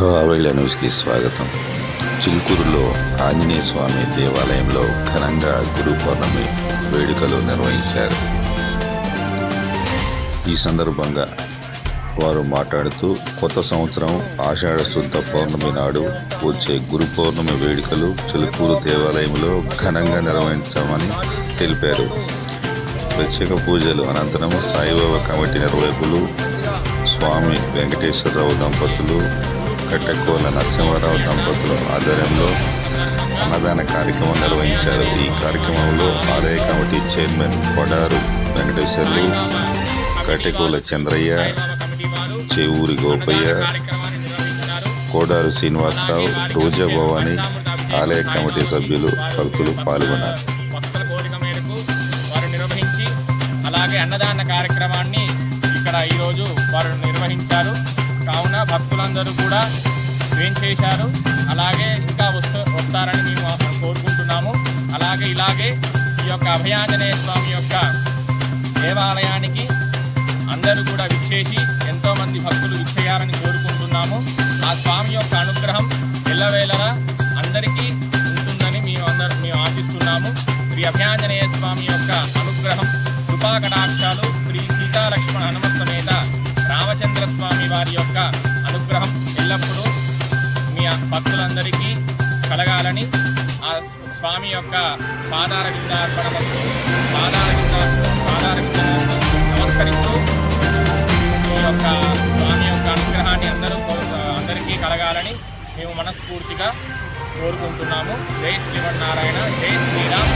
రావెళ్ళ న్యూస్కి స్వాగతం. చిలుకూరులో ఆంజనేయ స్వామి దేవాలయంలో ఘనంగా గురు పౌర్ణమి వేడుకలు నిర్వహించారు. ఈ సందర్భంగా వారు మాట్లాడుతూ కొత్త సంవత్సరం ఆషాఢ శుద్ధ పౌర్ణమి నాడు వచ్చే గురు పౌర్ణమి వేడుకలు చిలుకూరు దేవాలయంలో ఘనంగా నిర్వహించామని తెలిపారు. ప్రత్యేక పూజలు అనంతరం సాయిబాబా కమిటీ నిర్వాహకులు స్వామి వెంకటేశ్వరరావు దంపతులు, కట్టెకోల నరసింహారావు దంపతుల ఆధ్వర్యంలో అన్నదాన కార్యక్రమం నిర్వహించారు. ఈ కార్యక్రమంలో ఆలయ కమిటీ చైర్మన్ కొడారు వెంకటేశ్వర్లు, కట్టెకోల చంద్రయ్య, చేవూరి గోపయ్య, కోడారు శ్రీనివాసరావు, రోజా భవాని, ఆలయ కమిటీ సభ్యులు, భక్తులు పాల్గొన్నారు. అలాగే అన్నదాన కార్యక్రమాన్ని ఇక్కడ ఈరోజు వారు నిర్వహించారు. కావున భక్తులందరూ కూడా చేశారు. అలాగే ఇంకా వస్తారని మేము కోరుకుంటున్నాము. ఇలాగే ఈ యొక్క అభయాంజనేయ స్వామి యొక్క దేవాలయానికి అందరూ కూడా విచ్చేసి ఎంతోమంది భక్తులు విచ్చేయాలని కోరుకుంటున్నాము. ఆ స్వామి యొక్క అనుగ్రహం ఎల్లవేళలా అందరికీ ఉంటుందని మేము ఆశిస్తున్నాము. శ్రీ అభయాంజనేయ స్వామి యొక్క అనుగ్రహం, కృపా కటాక్షాలు, శ్రీ సీతాలక్ష్మణ హనుమత్ సమేత రామచంద్ర స్వామి వారి యొక్క అనుగ్రహం ఎల్లప్పుడూ మీ భక్తులందరికీ కలగాలని ఆ స్వామి యొక్క పాదార విందార్పణకు నమస్కరిస్తూ ఈ యొక్క స్వామి యొక్క అనుగ్రహాన్ని అందరికీ కలగాలని మేము మనస్ఫూర్తిగా కోరుకుంటున్నాము. జై శ్రీమన్నారాయణ, జై శ్రీరామ్.